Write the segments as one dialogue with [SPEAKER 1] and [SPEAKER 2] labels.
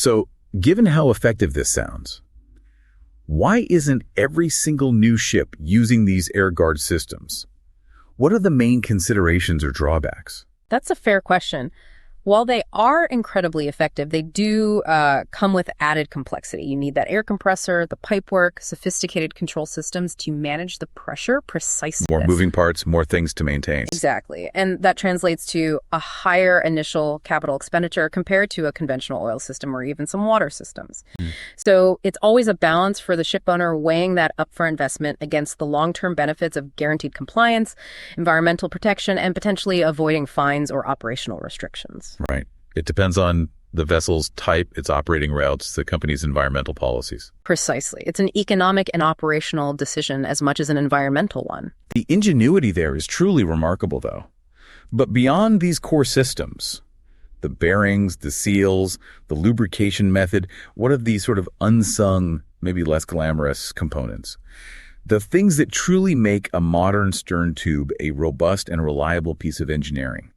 [SPEAKER 1] So, given how effective this sounds, why isn't every single new ship using these air guard systems? What are the main considerations or drawbacks?
[SPEAKER 2] That's a fair question. While they are incredibly effective, they do come with added complexity. You need that air compressor, the pipework, sophisticated control systems to manage the pressure precisely.
[SPEAKER 1] More moving parts, more things to maintain.
[SPEAKER 2] Exactly. And that translates to a higher initial capital expenditure compared to a conventional oil system or even some water systems. So it's always a balance for the ship owner weighing that upfront investment against the long-term benefits of guaranteed compliance, environmental protection, and potentially avoiding fines or operational restrictions.
[SPEAKER 1] Right. It depends on the vessel's type, its operating routes, the company's environmental policies.
[SPEAKER 2] Precisely. It's an economic and operational decision as much as an environmental one.
[SPEAKER 1] The ingenuity there is truly remarkable, though. But beyond these core systems, the bearings, the seals, the lubrication method, what are these sort of unsung, maybe less glamorous components? The things that truly make a modern stern tube a robust and reliable piece of engineering.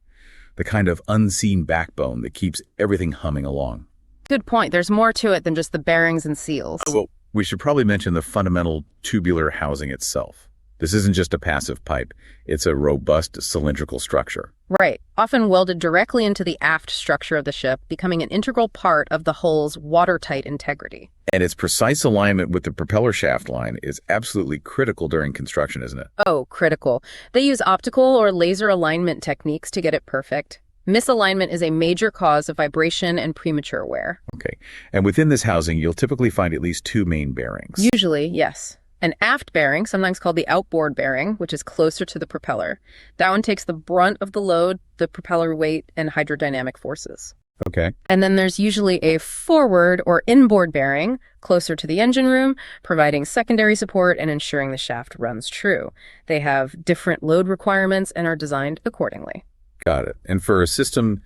[SPEAKER 1] The kind of unseen backbone that keeps everything humming along.
[SPEAKER 2] Good point. There's more to it than just the bearings and seals.
[SPEAKER 1] Well, we should probably mention the fundamental tubular housing itself. This isn't just a passive pipe. It's a robust cylindrical structure.
[SPEAKER 2] Right. Often welded directly into the aft structure of the ship, becoming an integral part of the hull's watertight integrity.
[SPEAKER 1] And its precise alignment with the propeller shaft line is absolutely critical during construction, isn't it?
[SPEAKER 2] Oh, critical. They use optical or laser alignment techniques to get it perfect. Misalignment is a major cause of vibration and premature wear.
[SPEAKER 1] Okay. And within this housing, you'll typically find at least two main bearings.
[SPEAKER 2] Usually, yes. An aft bearing, sometimes called the outboard bearing, which is closer to the propeller. That one takes the brunt of the load, the propeller weight, and hydrodynamic forces.
[SPEAKER 1] Okay.
[SPEAKER 2] And then there's usually a forward or inboard bearing closer to the engine room, providing secondary support and ensuring the shaft runs true. They have different load requirements and are designed accordingly.
[SPEAKER 1] Got it. And for a system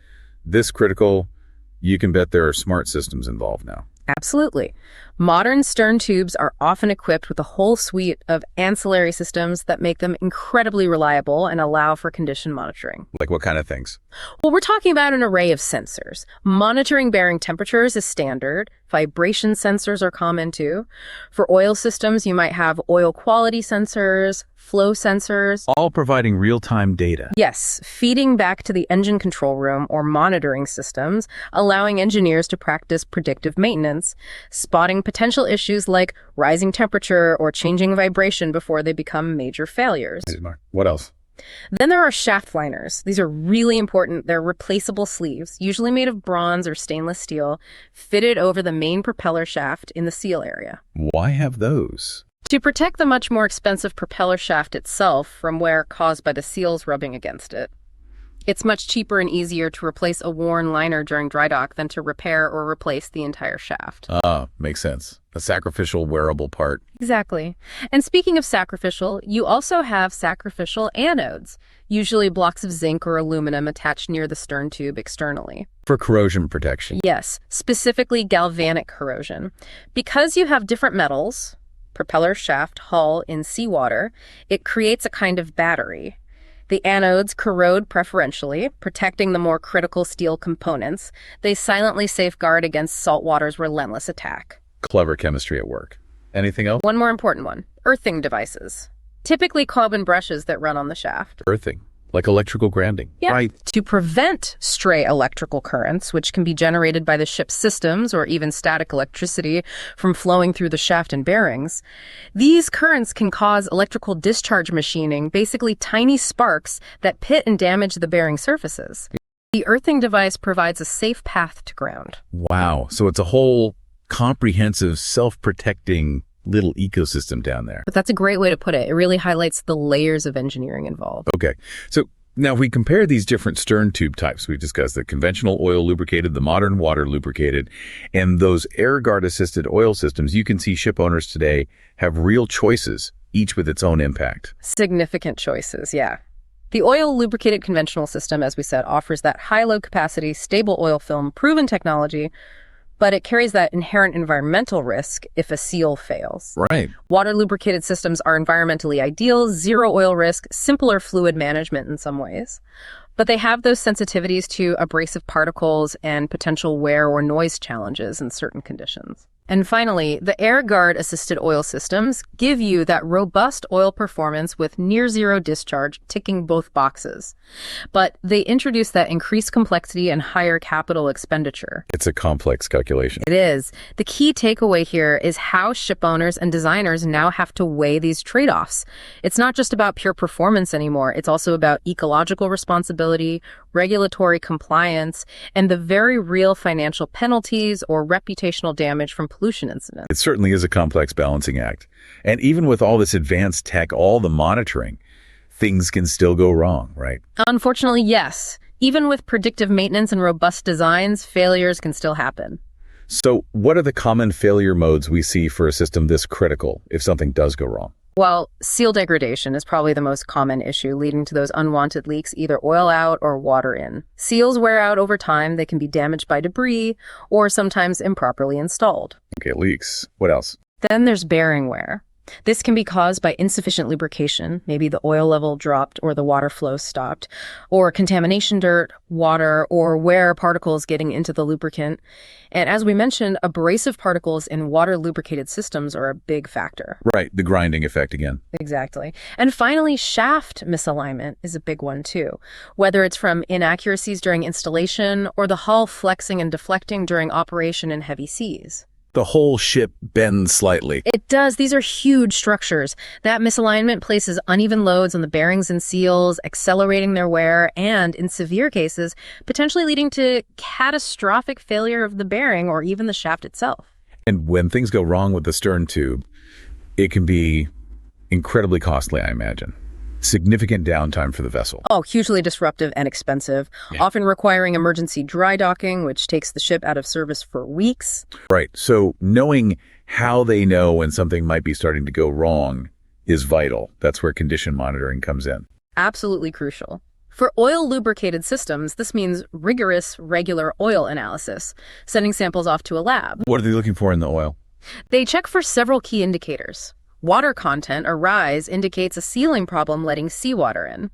[SPEAKER 1] this critical, you can bet there are smart systems involved now.
[SPEAKER 2] Absolutely. Modern stern tubes are often equipped with a whole suite of ancillary systems that make them incredibly reliable and allow for condition monitoring.
[SPEAKER 1] Like what kind of things?
[SPEAKER 2] Well, we're talking about an array of sensors. Monitoring bearing temperatures is standard. Vibration sensors are common too. For oil systems, you might have oil quality sensors, flow sensors.
[SPEAKER 1] All providing real-time data.
[SPEAKER 2] Yes, feeding back to the engine control room or monitoring systems, allowing engineers to practice predictive maintenance, spotting potential issues like rising temperature or changing vibration before they become major failures.
[SPEAKER 1] What else?
[SPEAKER 2] Then there are shaft liners. These are really important. They're replaceable sleeves, usually made of bronze or stainless steel, fitted over the main propeller shaft in the seal area.
[SPEAKER 1] Why have those?
[SPEAKER 2] To protect the much more expensive propeller shaft itself from wear caused by the seals rubbing against it. It's much cheaper and easier to replace a worn liner during dry dock than to repair or replace the entire shaft.
[SPEAKER 1] Makes sense. A sacrificial wearable part.
[SPEAKER 2] Exactly. And speaking of sacrificial, you also have sacrificial anodes, usually blocks of zinc or aluminum attached near the stern tube externally.
[SPEAKER 1] For corrosion protection.
[SPEAKER 2] Yes, specifically galvanic corrosion. Because you have different metals, propeller shaft, hull in seawater, it creates a kind of battery. The anodes corrode preferentially, protecting the more critical steel components. They silently safeguard against saltwater's relentless attack.
[SPEAKER 1] Clever chemistry at work. Anything else?
[SPEAKER 2] One more important one, earthing devices. Typically carbon brushes that run on the shaft.
[SPEAKER 1] Earthing, like electrical grounding.
[SPEAKER 2] Yeah.
[SPEAKER 1] Right.
[SPEAKER 2] To prevent stray electrical currents, which can be generated by the ship's systems or even static electricity from flowing through the shaft and bearings, these currents can cause electrical discharge machining, basically tiny sparks that pit and damage the bearing surfaces. The earthing device provides a safe path to ground.
[SPEAKER 1] Wow. So it's a whole comprehensive, self-protecting little ecosystem down there.
[SPEAKER 2] But that's a great way to put it. It really highlights the layers of engineering involved.
[SPEAKER 1] Okay. So now if we compare these different stern tube types, we've discussed the conventional oil lubricated, the modern water lubricated, and those air guard assisted oil systems, you can see ship owners today have real choices, each with its own impact.
[SPEAKER 2] Significant choices, yeah. The oil lubricated conventional system, as we said, offers that high load capacity, stable oil film, proven technology, but it carries that inherent environmental risk if a seal fails.
[SPEAKER 1] Right.
[SPEAKER 2] Water lubricated systems are environmentally ideal, zero oil risk, simpler fluid management in some ways. But they have those sensitivities to abrasive particles and potential wear or noise challenges in certain conditions. And finally, the air guard assisted oil systems give you that robust oil performance with near zero discharge, ticking both boxes. But they introduce that increased complexity and higher capital expenditure.
[SPEAKER 1] It's a complex calculation.
[SPEAKER 2] It is. The key takeaway here is how ship owners and designers now have to weigh these trade-offs. It's not just about pure performance anymore. It's also about ecological responsibility, regulatory compliance, and the very real financial penalties or reputational damage from pollution incidents.
[SPEAKER 1] It certainly is a complex balancing act. And even with all this advanced tech, all the monitoring, things can still go wrong, right?
[SPEAKER 2] Unfortunately, yes. Even with predictive maintenance and robust designs, failures can still happen.
[SPEAKER 1] So what are the common failure modes we see for a system this critical if something does go wrong?
[SPEAKER 2] Well, seal degradation is probably the most common issue, leading to those unwanted leaks, either oil out or water in. Seals wear out over time. They can be damaged by debris or sometimes improperly installed.
[SPEAKER 1] Okay, leaks. What else?
[SPEAKER 2] Then there's bearing wear. This can be caused by insufficient lubrication, maybe the oil level dropped or the water flow stopped, or contamination dirt, water, or wear particles getting into the lubricant. And as we mentioned, abrasive particles in water lubricated systems are a big factor.
[SPEAKER 1] Right, the grinding effect again.
[SPEAKER 2] Exactly. And finally, shaft misalignment is a big one too, whether it's from inaccuracies during installation or the hull flexing and deflecting during operation in heavy seas.
[SPEAKER 1] The whole ship bends slightly.
[SPEAKER 2] It does. These are huge structures. That misalignment places uneven loads on the bearings and seals, accelerating their wear, and, in severe cases, potentially leading to catastrophic failure of the bearing or even the shaft itself.
[SPEAKER 1] And when things go wrong with the stern tube, it can be incredibly costly, I imagine. Significant downtime for the vessel.
[SPEAKER 2] Oh, hugely disruptive and expensive, often requiring emergency dry docking, which takes the ship out of service for weeks.
[SPEAKER 1] Right. So knowing how they know when something might be starting to go wrong is vital. That's where condition monitoring comes in.
[SPEAKER 2] Absolutely crucial. For oil lubricated systems, this means rigorous, regular oil analysis, sending samples off to a lab.
[SPEAKER 1] What are they looking for in the oil?
[SPEAKER 2] They check for several key indicators. Water content, or rise, indicates a sealing problem letting seawater in.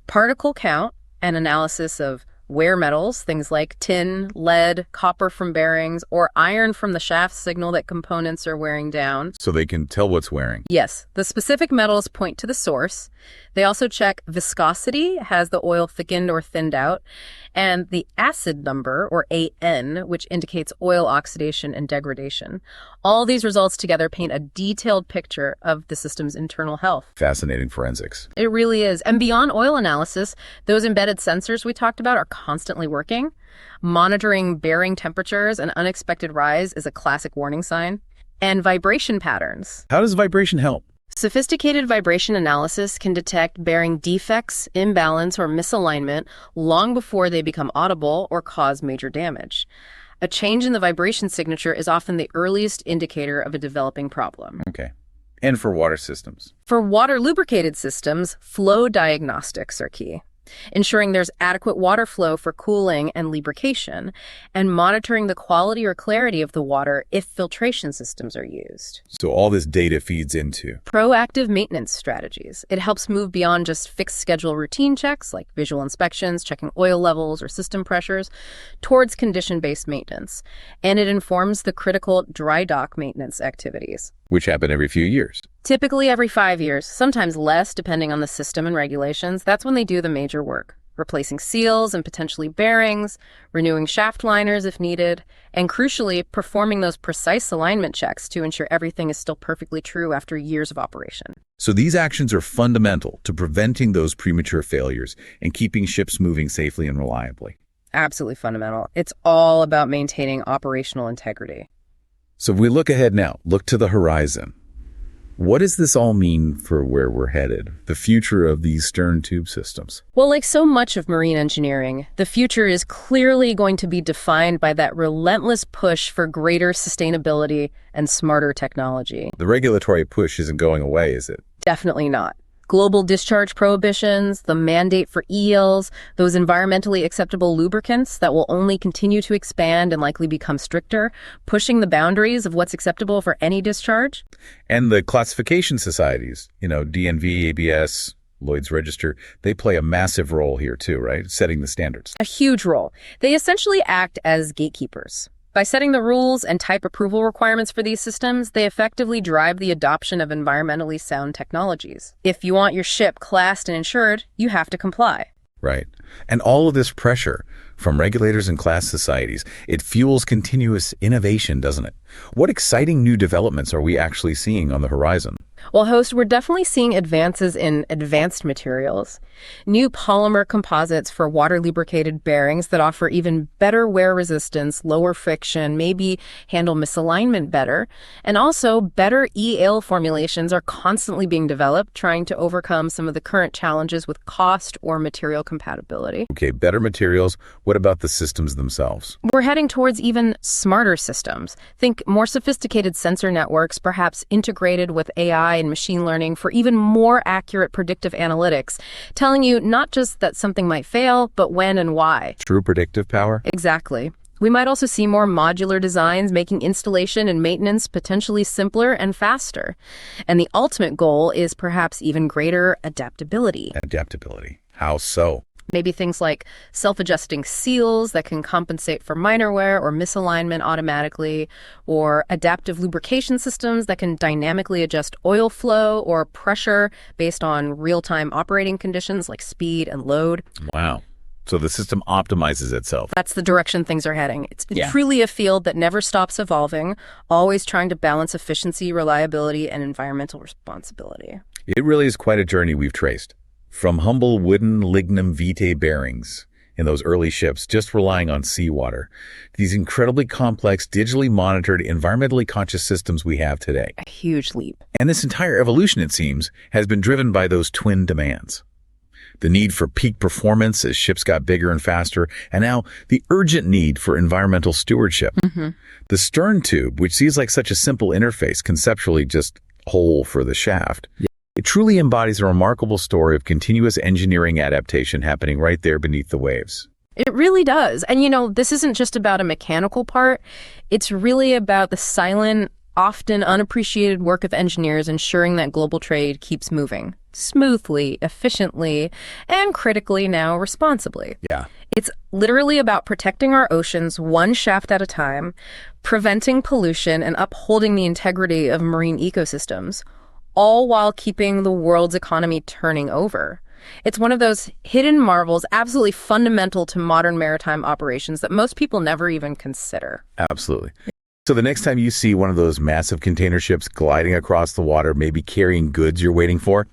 [SPEAKER 2] Particle count, an analysis of wear metals, things like tin, lead, copper from bearings, or iron from the shaft signal that components are wearing down.
[SPEAKER 1] So they can tell what's wearing.
[SPEAKER 2] Yes, the specific metals point to the source. They also check viscosity, has the oil thickened or thinned out, and the acid number, or AN, which indicates oil oxidation and degradation. All these results together paint a detailed picture of the system's internal health.
[SPEAKER 1] Fascinating forensics.
[SPEAKER 2] It really is. And beyond oil analysis, those embedded sensors we talked about are constantly working. Monitoring bearing temperatures and unexpected rise is a classic warning sign. And vibration patterns.
[SPEAKER 1] How does vibration help?
[SPEAKER 2] Sophisticated vibration analysis can detect bearing defects, imbalance, or misalignment long before they become audible or cause major damage. A change in the vibration signature is often the earliest indicator of a developing problem.
[SPEAKER 1] Okay. And for water systems?
[SPEAKER 2] For water lubricated systems, flow diagnostics are key. Ensuring there's adequate water flow for cooling and lubrication, and monitoring the quality or clarity of the water if filtration systems are used.
[SPEAKER 1] So all this data feeds into
[SPEAKER 2] Proactive maintenance strategies. It helps move beyond just fixed schedule routine checks like visual inspections, checking oil levels or system pressures, towards condition-based maintenance. And it informs the critical dry dock maintenance activities.
[SPEAKER 1] which happen every few years.
[SPEAKER 2] Typically every 5 years, sometimes less depending on the system and regulations. That's when they do the major work. Replacing seals and potentially bearings, renewing shaft liners if needed, and crucially, performing those precise alignment checks to ensure everything is still perfectly true after years of operation.
[SPEAKER 1] So these actions are fundamental to preventing those premature failures and keeping ships moving safely and reliably.
[SPEAKER 2] Absolutely fundamental. It's all about maintaining operational integrity.
[SPEAKER 1] So if we look ahead now, look to the horizon. What does this all mean for where we're headed, the future of these stern tube systems?
[SPEAKER 2] Well, like so much of marine engineering, the future is clearly going to be defined by that relentless push for greater sustainability and smarter technology.
[SPEAKER 1] The regulatory push isn't going away, is it?
[SPEAKER 2] Definitely not. Global discharge prohibitions, the mandate for ELs, those environmentally acceptable lubricants that will only continue to expand and likely become stricter, pushing the boundaries of what's acceptable for any discharge.
[SPEAKER 1] And the classification societies, DNV, ABS, Lloyd's Register, they play a massive role here too, right? Setting the standards.
[SPEAKER 2] A huge role. They essentially act as gatekeepers. By setting the rules and type approval requirements for these systems, they effectively drive the adoption of environmentally sound technologies. If you want your ship classed and insured, you have to comply.
[SPEAKER 1] Right. And all of this pressure from regulators and class societies, it fuels continuous innovation, doesn't it? What exciting new developments are we actually seeing on the horizon?
[SPEAKER 2] Well, host, we're definitely seeing advances in advanced materials. New polymer composites for water-lubricated bearings that offer even better wear resistance, lower friction, maybe handle misalignment better. And also, better E-ale formulations are constantly being developed, trying to overcome some of the current challenges with cost or material compatibility.
[SPEAKER 1] Okay, better materials. What about the systems themselves?
[SPEAKER 2] We're heading towards even smarter systems. Think more sophisticated sensor networks, perhaps integrated with AI and machine learning for even more accurate predictive analytics, telling you not just that something might fail, but when and why.
[SPEAKER 1] True predictive power?
[SPEAKER 2] Exactly. We might also see more modular designs, making installation and maintenance potentially simpler and faster. And the ultimate goal is perhaps even greater adaptability.
[SPEAKER 1] Adaptability. How so?
[SPEAKER 2] Maybe things like self-adjusting seals that can compensate for minor wear or misalignment automatically, or adaptive lubrication systems that can dynamically adjust oil flow or pressure based on real-time operating conditions like speed and load.
[SPEAKER 1] Wow. So the system optimizes itself.
[SPEAKER 2] That's the direction things are heading. It's truly a field that never stops evolving, always trying to balance efficiency, reliability, and environmental responsibility.
[SPEAKER 1] It really is quite a journey we've traced. From humble wooden lignum vitae bearings in those early ships, just relying on seawater, these incredibly complex, digitally monitored, environmentally conscious systems we have today.
[SPEAKER 2] A huge leap.
[SPEAKER 1] And this entire evolution, it seems, has been driven by those twin demands. The need for peak performance as ships got bigger and faster, and now the urgent need for environmental stewardship. The stern tube, which seems like such a simple interface, conceptually just hole for the shaft, it truly embodies a remarkable story of continuous engineering adaptation happening right there beneath the waves.
[SPEAKER 2] It really does. And, you know, this isn't just about a mechanical part. It's really about the silent, often unappreciated work of engineers ensuring that global trade keeps moving smoothly, efficiently, and critically now responsibly.
[SPEAKER 1] Yeah.
[SPEAKER 2] It's literally about protecting our oceans one shaft at a time, preventing pollution, and upholding the integrity of marine ecosystems, all while keeping the world's economy turning over. It's one of those hidden marvels absolutely fundamental to modern maritime operations that most people never even consider.
[SPEAKER 1] Absolutely. So the next time you see one of those massive container ships gliding across the water, maybe carrying goods you're waiting for,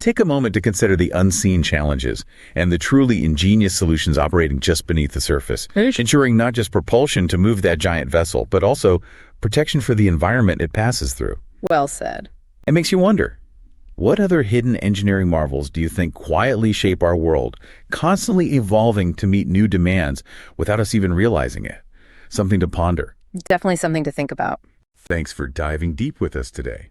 [SPEAKER 1] take a moment to consider the unseen challenges and the truly ingenious solutions operating just beneath the surface, ensuring not just propulsion to move that giant vessel, but also protection for the environment it passes through.
[SPEAKER 2] Well said.
[SPEAKER 1] It makes you wonder, what other hidden engineering marvels do you think quietly shape our world, constantly evolving to meet new demands without us even realizing it? Something to ponder.
[SPEAKER 2] Definitely something to think about.
[SPEAKER 1] Thanks for diving deep with us today.